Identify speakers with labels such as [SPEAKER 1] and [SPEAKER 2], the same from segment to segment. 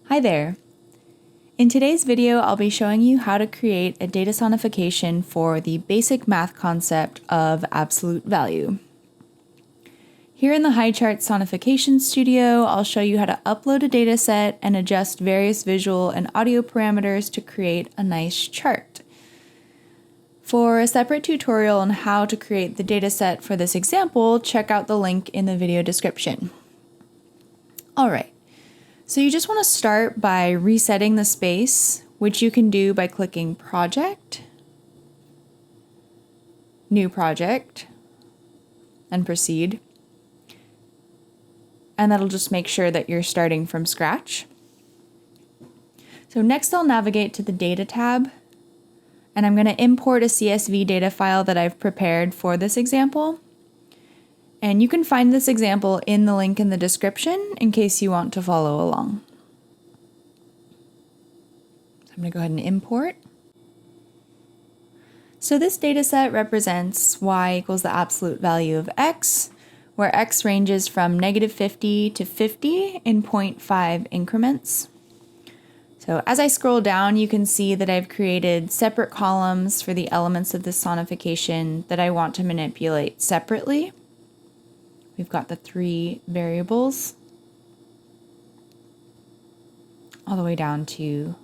[SPEAKER 1] Hi there. In today's video, I'll be showing you how to create a data sonification for the basic math concept of absolute value. Here in the Highcharts Sonification Studio, I'll show you how to upload a dataset and adjust various visual and audio parameters to create a nice chart. For a separate tutorial on how to create the dataset for this example, check out the link in the video description. All right. So you just want to start by resetting the space, which you can do by clicking Project, New Project, and Proceed. And that'll just make sure that you're starting from scratch. So next I'll navigate to the Data tab, and I'm going to import a CSV data file that I've prepared for this example. And you can find this example in the link in the description in case you want to follow along. So I'm going to go ahead and import. So this data set represents y equals the absolute value of x, where x ranges from -50 to 50 in 0.5 increments. So as I scroll down, you can see that I've created separate columns for the elements of this sonification that I want to manipulate separately. We've got the 3 variables all the way down to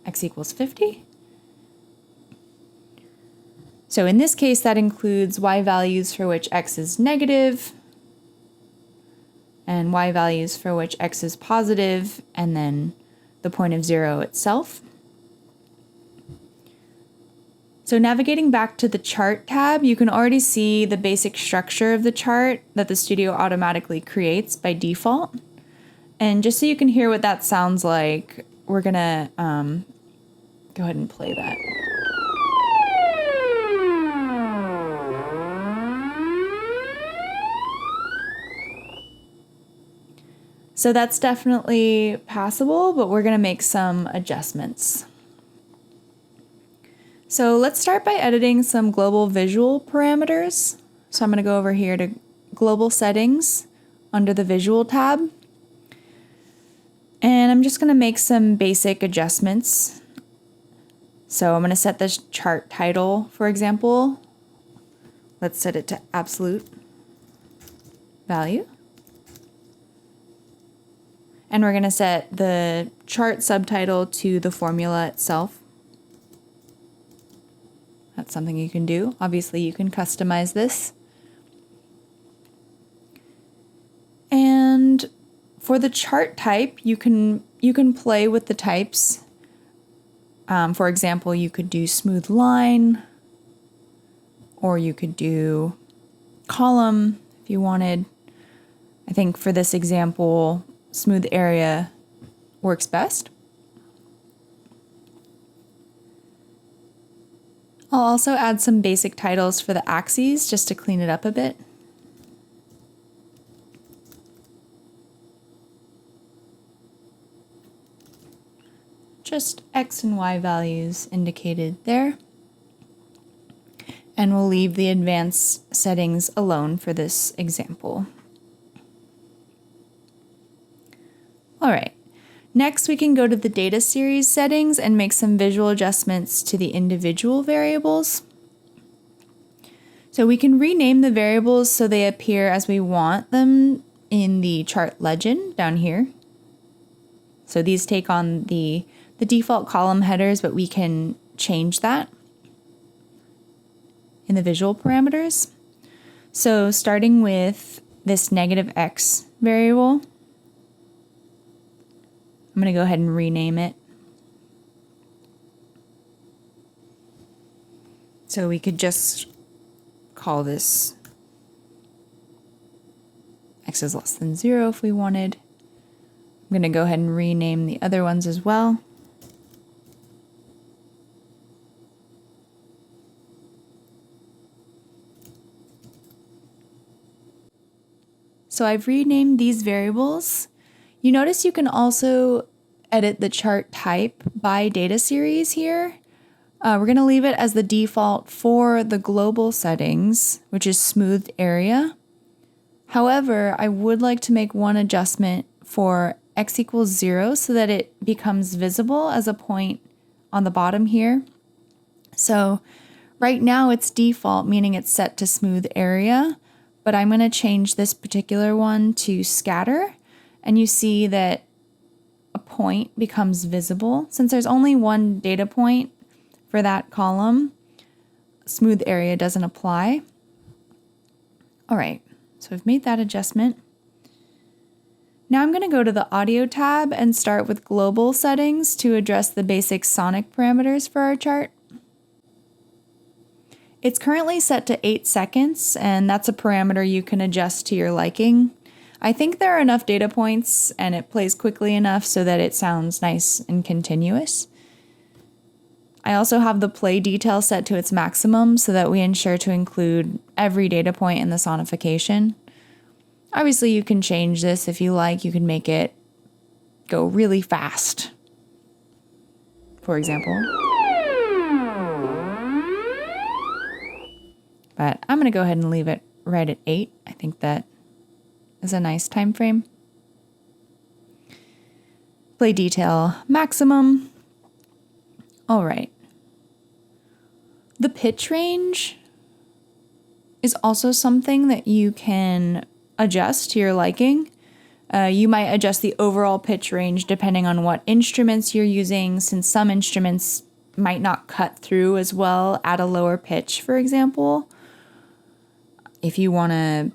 [SPEAKER 1] x equals 50. So in this case, that includes y values for which x is negative and y values for which x is positive, and then the point of 0 itself. So navigating back to the Chart tab, you can already see the basic structure of the chart that the Studio automatically creates by default. And just so you can hear what that sounds like, we're gonna go ahead and play that. So that's definitely passable, but we're gonna make some adjustments. So let's start by editing some global visual parameters. So I'm going to go over here to Global Settings under the Visual tab. And I'm just going to make some basic adjustments. So I'm going to set this chart title, for example. Let's set it to absolute value. And we're going to set the chart subtitle to the formula itself. That's something you can do. Obviously, you can customize this. And for the chart type, you can play with the types. For example, you could do smooth line, or you could do column if you wanted. I think for this example, smooth area works best. I'll also add some basic titles for the axes just to clean it up a bit. Just X and Y values indicated there. And we'll leave the advanced settings alone for this example. All right. Next, we can go to the data series settings and make some visual adjustments to the individual variables. So we can rename the variables so they appear as we want them in the chart legend down here. So these take on the default column headers, but we can change that in the visual parameters. So starting with this -x variable, I'm going to go ahead and rename it. So we could just call this x is less than 0 if we wanted. I'm going to go ahead and rename the other ones as well. So I've renamed these variables. You notice you can also edit the chart type by data series here. We're going to leave it as the default for the global settings, which is smoothed area. However, I would like to make one adjustment for x equals 0 so that it becomes visible as a point on the bottom here. So right now it's default, meaning it's set to smooth area, but I'm going to change this particular one to scatter, and you see that a point becomes visible. Since there's only one data point for that column, smooth area doesn't apply. All right, so I've made that adjustment. Now I'm going to go to the audio tab and start with global settings to address the basic sonic parameters for our chart. It's currently set to 8 seconds, and that's a parameter you can adjust to your liking. I think there are enough data points and it plays quickly enough so that it sounds nice and continuous. I also have the play detail set to its maximum so that we ensure to include every data point in the sonification. Obviously, you can change this if you like. You can make it go really fast, for example. But I'm going to go ahead and leave it right at 8. I think that is a nice time frame. Play detail maximum. All right. The pitch range is also something that you can adjust to your liking. You might adjust the overall pitch range depending on what instruments you're using, since some instruments might not cut through as well at a lower pitch, for example. If you want to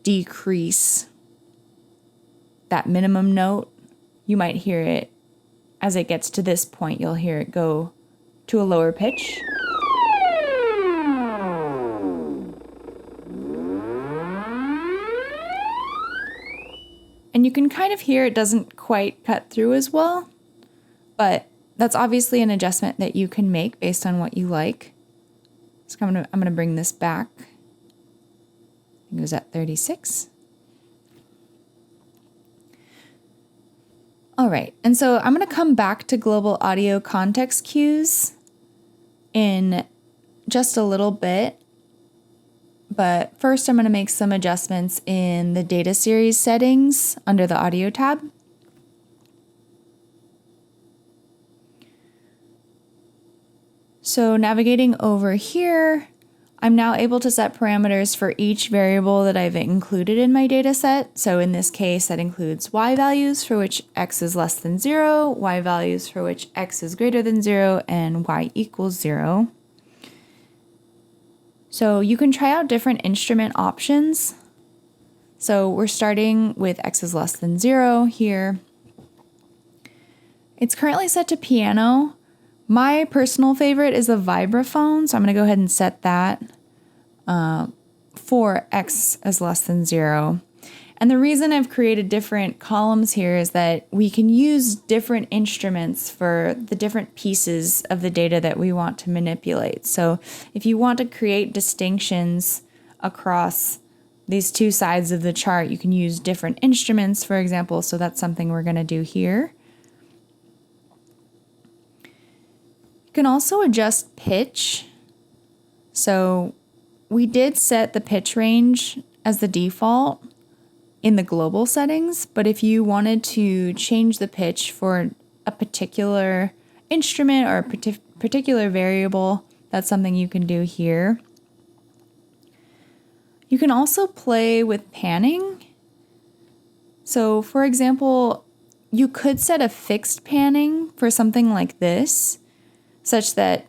[SPEAKER 1] decrease that minimum note, you might hear it as it gets to this point, you'll hear it go to a lower pitch. And you can kind of hear it doesn't quite cut through as well, but that's obviously an adjustment that you can make based on what you like. So I'm gonna bring this back. It was at 36. All right, and so I'm gonna come back to global audio context cues in just a little bit. But first I'm gonna make some adjustments in the data series settings under the audio tab. So navigating over here, I'm now able to set parameters for each variable that I've included in my data set. So in this case, that includes y values for which x is less than 0, y values for which x is greater than 0, and y equals 0. So you can try out different instrument options. So we're starting with x is less than 0 here. It's currently set to piano. My personal favorite is the vibraphone, so I'm going to go ahead and set that for x is less than 0. And the reason I've created different columns here is that we can use different instruments for the different pieces of the data that we want to manipulate. So if you want to create distinctions across these two sides of the chart, you can use different instruments, for example. So that's something we're going to do here. You can also adjust pitch. So we did set the pitch range as the default in the global settings, but if you wanted to change the pitch for a particular instrument or a particular variable, that's something you can do here. You can also play with panning. So for example, you could set a fixed panning for something like this, such that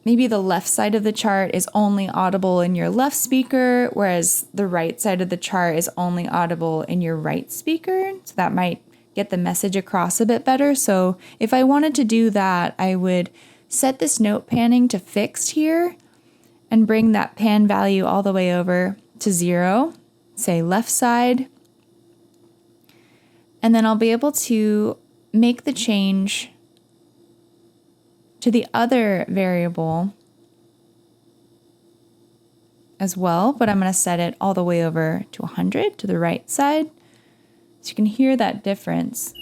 [SPEAKER 1] maybe the left side of the chart is only audible in your left speaker, whereas the right side of the chart is only audible in your right speaker. So that might get the message across a bit better. So if I wanted to do that, I would set this note panning to fixed here and bring that pan value all the way over to 0, say left side. And then I'll be able to make the change to the other variable as well, but I'm going to set it all the way over to 100 to the right side. So you can hear that difference.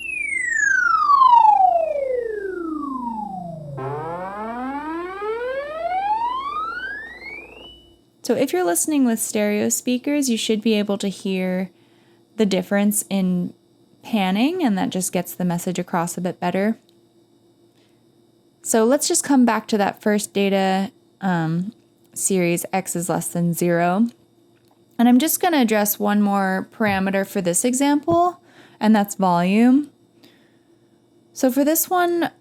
[SPEAKER 1] So if you're listening with stereo speakers, you should be able to hear the difference in panning, and that just gets the message across a bit better. So let's just come back to that first data series, x is less than 0. And I'm just going to address one more parameter for this example, and that's volume. So for this one,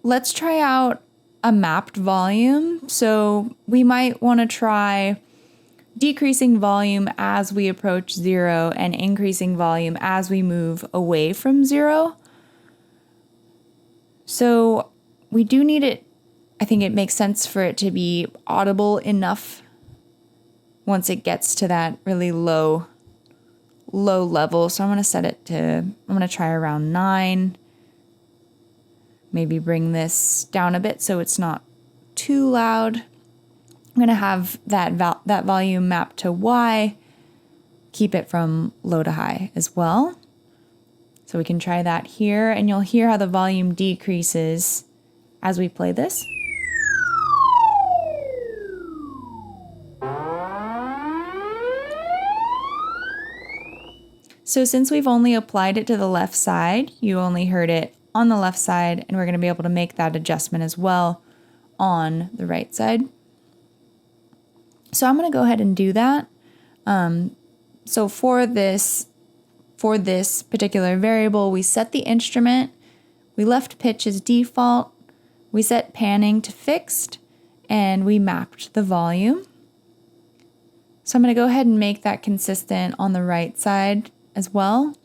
[SPEAKER 1] let's try out a mapped volume. So we might want to try decreasing volume as we approach 0 and increasing volume as we move away from 0. So we do need it, I think it makes sense for it to be audible enough once it gets to that really low level. So I'm going to set it to, I'm going to try around 9. Maybe bring this down a bit so it's not too loud. I'm going to have that volume mapped to Y, keep it from low to high as well. So we can try that here, and you'll hear how the volume decreases as we play this. So since we've only applied it to the left side, you only heard it on the left side, and we're going to be able to make that adjustment as well on the right side. So I'm going to go ahead and do that. So for this particular variable, we set the instrument, we left pitch as default, we set panning to fixed, and we mapped the volume. So I'm going to go ahead and make that consistent on the right side as well.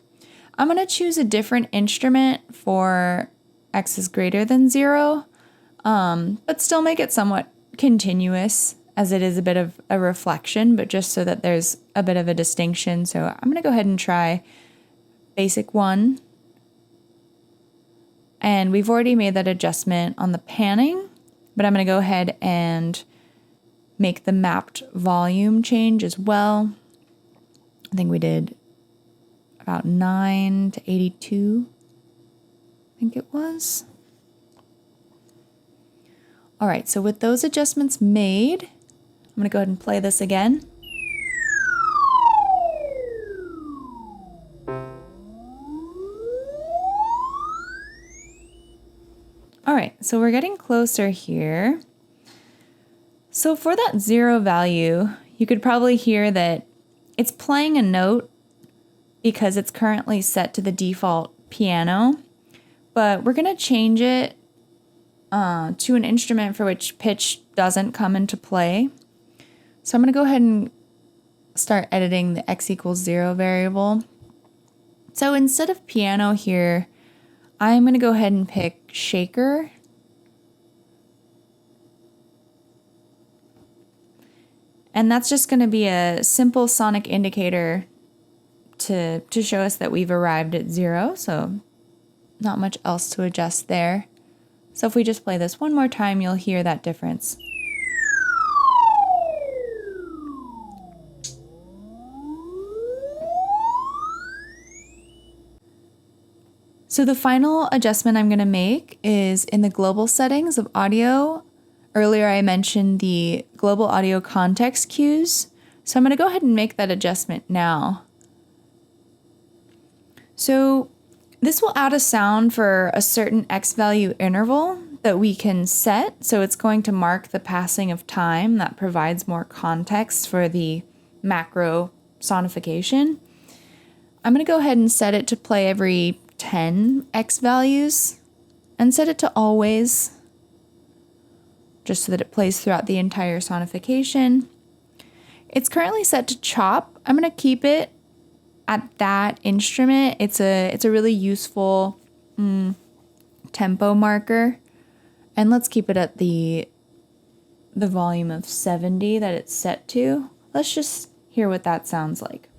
[SPEAKER 1] I'm going to choose a different instrument for x is greater than 0, but still make it somewhat continuous, as it is a bit of a reflection, but just so that there's a bit of a distinction. So I'm going to go ahead and try basic 1. And we've already made that adjustment on the panning, but I'm going to go ahead and make the mapped volume change as well. I think we did about 9 to 82, I think it was. All right, so with those adjustments made, I'm going to go ahead and play this again. All right, so we're getting closer here. So for that 0 value, you could probably hear that it's playing a note because it's currently set to the default piano, but we're going to change it to an instrument for which pitch doesn't come into play. So I'm going to go ahead and start editing the x equals 0 variable. So instead of piano here, I'm going to go ahead and pick shaker. And that's just going to be a simple sonic indicator to show us that we've arrived at 0. So not much else to adjust there. So if we just play this one more time, you'll hear that difference. So the final adjustment I'm going to make is in the global settings of audio. Earlier I mentioned the global audio context cues. So I'm going to go ahead and make that adjustment now. So this will add a sound for a certain x value interval that we can set. So it's going to mark the passing of time. That provides more context for the macro sonification. I'm going to go ahead and set it to play every 10 x values and set it to always, just so that it plays throughout the entire sonification. It's currently set to chop. I'm going to keep it at that instrument. It's a really useful tempo marker. And let's keep it at the volume of 70 that it's set to. Let's just hear what that sounds like.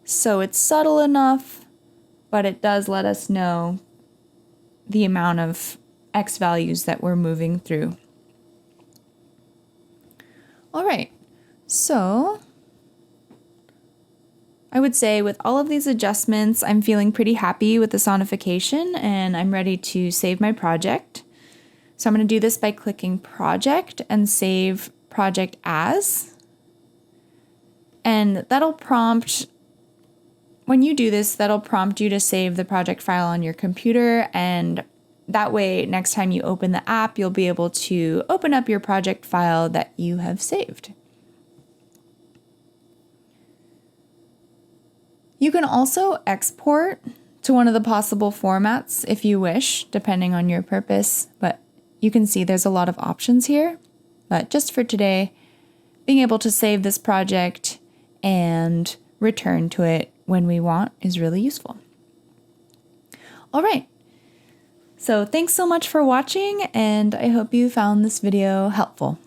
[SPEAKER 1] So it's subtle enough, but it does let us know the amount of x values that we're moving through. All right, so I would say with all of these adjustments, I'm feeling pretty happy with the sonification, and I'm ready to save my project. So I'm going to do this by clicking Project and Save Project As. And that'll prompt, when you do this, that'll prompt you to save the project file on your computer, and that way, next time you open the app, you'll be able to open up your project file that you have saved. You can also export to one of the possible formats if you wish, depending on your purpose, but you can see there's a lot of options here. But just for today, being able to save this project and return to it when we want is really useful. All right. So thanks so much for watching, and I hope you found this video helpful.